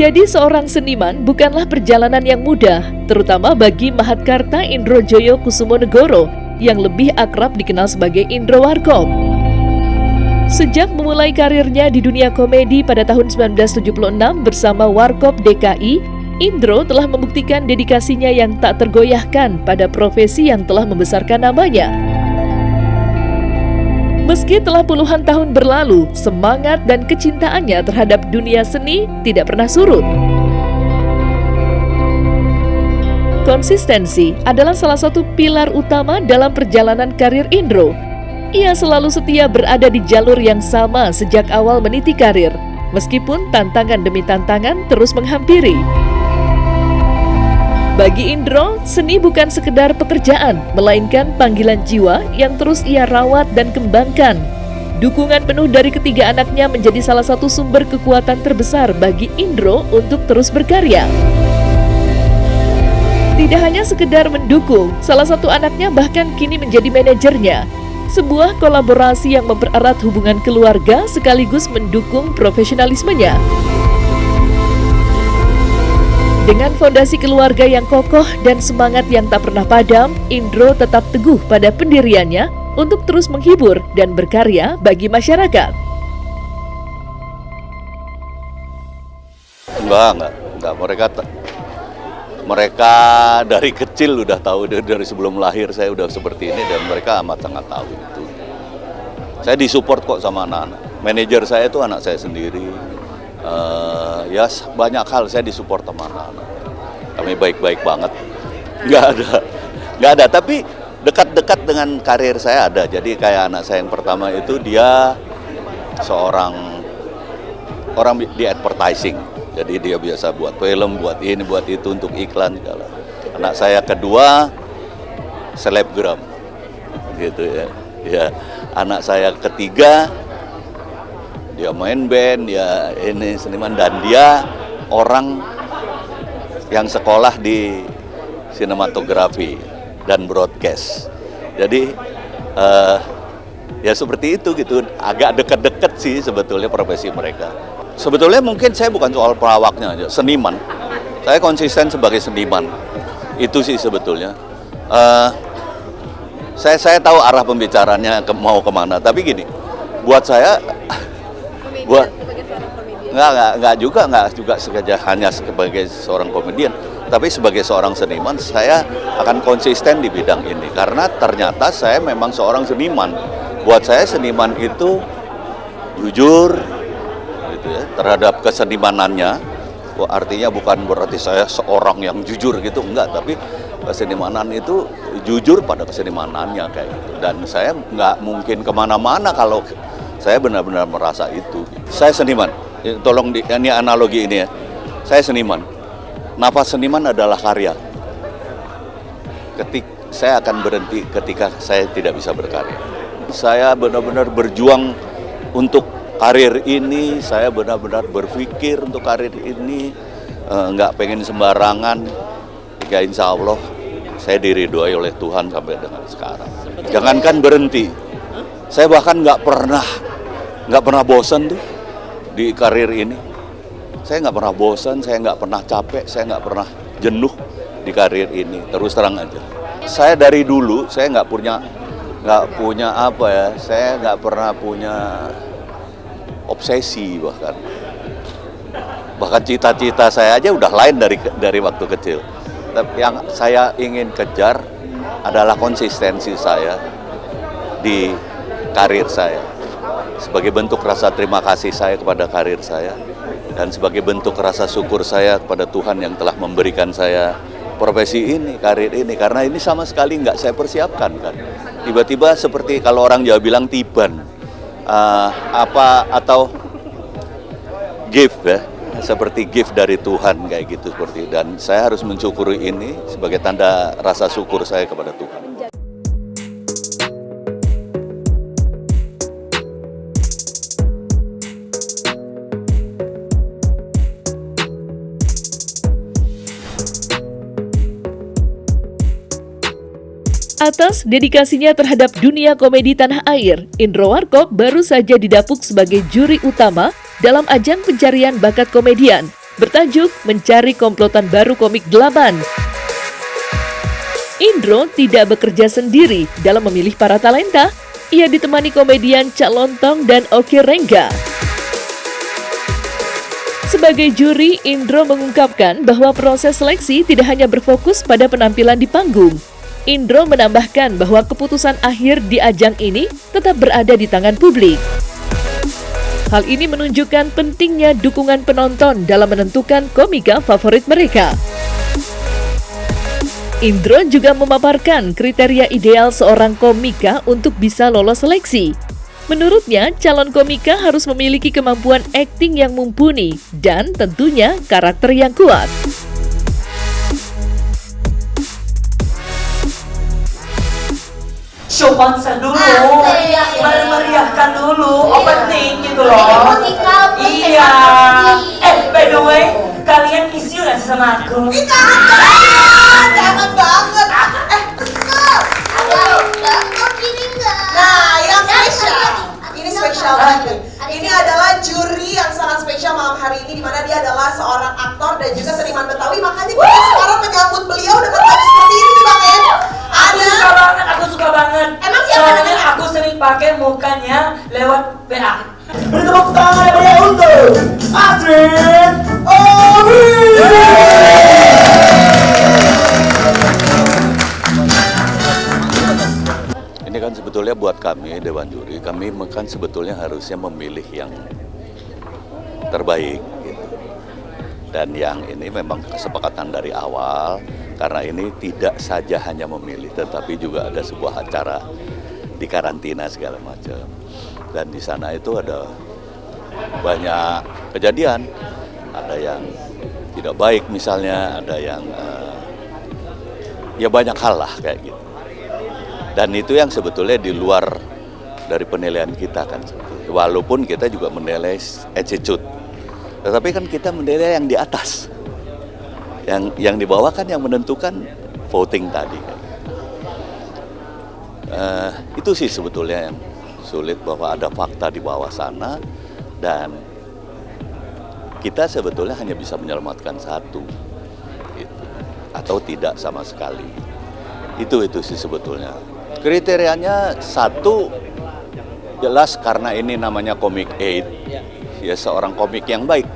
Menjadi seorang seniman bukanlah perjalanan yang mudah, terutama bagi Mahatkarta Indrojoyo Kusumonegoro yang lebih akrab dikenal sebagai Indro Warkop. Sejak memulai karirnya di dunia komedi pada tahun 1976 bersama Warkop DKI, Indro telah membuktikan dedikasinya yang tak tergoyahkan pada profesi yang telah membesarkan namanya. Meski telah puluhan tahun berlalu, semangat dan kecintaannya terhadap dunia seni tidak pernah surut. Konsistensi adalah salah satu pilar utama dalam perjalanan karir Indro. Ia selalu setia berada di jalur yang sama sejak awal meniti karir, meskipun tantangan demi tantangan terus menghampiri. Bagi Indro, seni bukan sekedar pekerjaan, melainkan panggilan jiwa yang terus ia rawat dan kembangkan. Dukungan penuh dari ketiga anaknya menjadi salah satu sumber kekuatan terbesar bagi Indro untuk terus berkarya. Tidak hanya sekedar mendukung, salah satu anaknya bahkan kini menjadi manajernya. Sebuah kolaborasi yang mempererat hubungan keluarga sekaligus mendukung profesionalismenya. Dengan fondasi keluarga yang kokoh dan semangat yang tak pernah padam, Indro tetap teguh pada pendiriannya untuk terus menghibur dan berkarya bagi masyarakat. Enggak. Mereka dari kecil udah tahu, dari sebelum lahir saya udah seperti ini dan mereka amat sangat tahu itu. Saya disupport kok sama anak-anak. Manajer saya itu anak saya sendiri. Ya banyak hal saya disupport sama anak-anak. Kami baik-baik banget. Nggak ada. Tapi dekat-dekat dengan karir saya ada. Jadi kayak anak saya yang pertama itu dia seorang orang di advertising. Jadi dia biasa buat film, buat ini, buat itu untuk iklan segala. Anak saya kedua selebgram, gitu ya. Ya, anak saya ketiga dia main band, dia ini seniman dan dia orang yang sekolah di sinematografi dan broadcast. Jadi ya seperti itu gitu, agak dekat-dekat sih sebetulnya profesi mereka. Sebetulnya mungkin saya bukan soal pelawaknya aja, seniman. Saya konsisten sebagai seniman. Itu sih sebetulnya. Saya tahu arah pembicaranya mau kemana, tapi gini, buat saya nggak juga hanya sebagai seorang komedian, tapi sebagai seorang seniman saya akan konsisten di bidang ini karena ternyata saya memang seorang seniman. Buat saya seniman itu jujur gitu ya, terhadap kesenimanannya. Artinya bukan berarti saya seorang yang jujur gitu, enggak, tapi kesenimanan itu jujur pada kesenimanannya kayak gitu. Dan saya nggak mungkin kemana-mana kalau saya benar-benar merasa itu. Saya seniman. Tolong ini analogi ini ya. Saya seniman. Nafas seniman adalah karya. Saya akan berhenti ketika saya tidak bisa berkarya. Saya benar-benar berjuang untuk karir ini. Saya benar-benar berpikir untuk karir ini. Nggak pengen sembarangan. Ya insya Allah saya diridhoi oleh Tuhan sampai dengan sekarang. Jangankan berhenti. Saya bahkan nggak pernah bosan tuh di karir ini. Saya nggak pernah bosan, saya nggak pernah capek, saya nggak pernah jenuh di karir ini. Terus terang aja. Saya dari dulu saya nggak punya apa ya. Saya nggak pernah punya obsesi bahkan cita-cita saya aja udah lain dari waktu kecil. Tapi yang saya ingin kejar adalah konsistensi saya di karir saya. Sebagai bentuk rasa terima kasih saya kepada karir saya dan sebagai bentuk rasa syukur saya kepada Tuhan yang telah memberikan saya profesi ini, karir ini, karena ini sama sekali nggak saya persiapkan kan. Tiba-tiba seperti kalau orang Jawa bilang tiban, atau gift ya, seperti gift dari Tuhan kayak gitu seperti. Dan saya harus mensyukuri ini sebagai tanda rasa syukur saya kepada Tuhan. Atas dedikasinya terhadap dunia komedi tanah air, Indro Warkop baru saja didapuk sebagai juri utama dalam ajang pencarian bakat komedian bertajuk Mencari Komplotan Baru Komik 8. Indro tidak bekerja sendiri dalam memilih para talenta. Ia ditemani komedian Cak Lontong dan Oki Rengga. Sebagai juri, Indro mengungkapkan bahwa proses seleksi tidak hanya berfokus pada penampilan di panggung. Indro menambahkan bahwa keputusan akhir di ajang ini tetap berada di tangan publik. Hal ini menunjukkan pentingnya dukungan penonton dalam menentukan komika favorit mereka. Indro juga memaparkan kriteria ideal seorang komika untuk bisa lolos seleksi. Menurutnya, calon komika harus memiliki kemampuan akting yang mumpuni dan tentunya karakter yang kuat. Show konser dulu, meriahkan dulu, opening gitu loh. Iya. By the way, kalian isi nggak sih sama aku? Jangan banget. Nah, yang spesial. Ini spesial banget. Ini adalah juri yang sangat spesial malam hari ini, di mana dia adalah seorang aktor dan juga seniman Betawi. Makanya kita sekarang menyambut beliau dengan baju seperti ini nih Bang En. Aku suka banget. Emang siapa Soalnya namanya? aku sering pakai mukanya lewat PA. Beri tepuk tangan yang meriah untuk Astrid Owi. Ini kan sebetulnya buat kami, Dewan Juri, kami kan sebetulnya harusnya memilih yang terbaik. Gitu. Dan yang ini memang kesepakatan dari awal, karena ini tidak saja hanya memilih, tetapi juga ada sebuah acara di karantina segala macam. Dan di sana itu ada banyak kejadian, ada yang tidak baik misalnya, ada yang ya banyak hal lah kayak gitu. Dan itu yang sebetulnya di luar dari penilaian kita kan. Walaupun kita juga menilai attitude. Tetapi kan kita menilai yang di atas. Yang di bawah kan yang menentukan voting tadi kan. Itu sih sebetulnya yang sulit, bahwa ada fakta di bawah sana dan kita sebetulnya hanya bisa menyelamatkan satu gitu. Atau tidak sama sekali. Itu sih sebetulnya. Kriterianya satu, jelas karena ini namanya komik 8, ya seorang komik yang baik.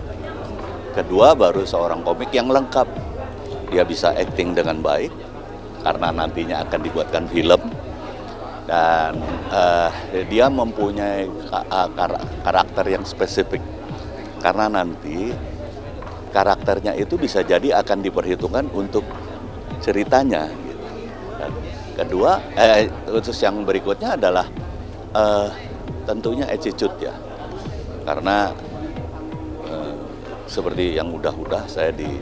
Kedua, baru seorang komik yang lengkap. Dia bisa acting dengan baik, karena nantinya akan dibuatkan film. Dan dia mempunyai karakter yang spesifik. Karena nanti karakternya itu bisa jadi akan diperhitungkan untuk ceritanya. Kedua, khusus yang berikutnya adalah tentunya attitude ya. Karena seperti yang udah saya di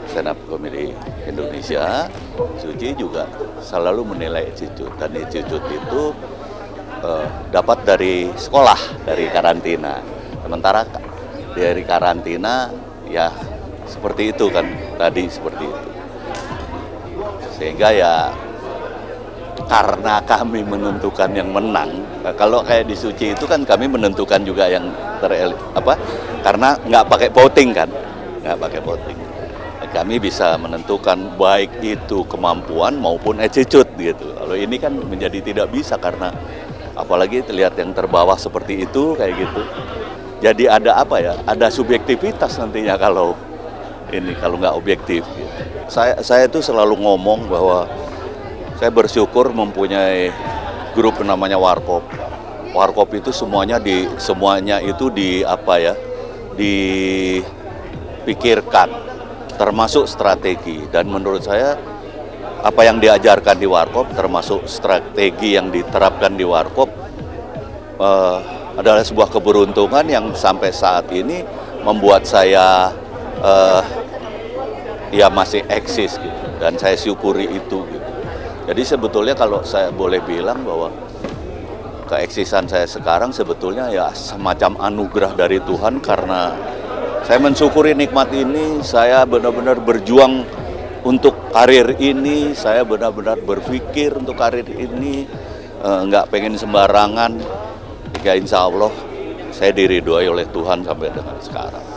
stand up comedy Indonesia, Suci juga selalu menilai attitude. Dan attitude itu dapat dari sekolah, dari karantina. Sementara dari karantina ya seperti itu kan, tadi seperti itu. Sehingga ya karena kami menentukan yang menang, kalau kayak di Suci itu kan kami menentukan juga yang karena nggak pakai voting kan, nggak pakai voting. Kami bisa menentukan baik itu kemampuan maupun attitude gitu. Kalau ini kan menjadi tidak bisa karena apalagi terlihat yang terbawah seperti itu kayak gitu. Jadi ada ada subjektivitas nantinya kalau nggak objektif. Gitu. Saya itu selalu ngomong bahwa saya bersyukur mempunyai grup namanya Warkop. Warkop itu semuanya itu dipikirkan, termasuk strategi. Dan menurut saya apa yang diajarkan di Warkop, termasuk strategi yang diterapkan di Warkop, adalah sebuah keberuntungan yang sampai saat ini membuat saya masih eksis gitu. Dan saya syukuri itu gitu. Jadi sebetulnya kalau saya boleh bilang bahwa keeksisan saya sekarang sebetulnya ya semacam anugerah dari Tuhan, karena saya mensyukuri nikmat ini. Saya benar-benar berjuang untuk karir ini, saya benar-benar berpikir untuk karir ini, nggak pengen sembarangan. Ya insya Allah saya diridhoi oleh Tuhan sampai dengan sekarang.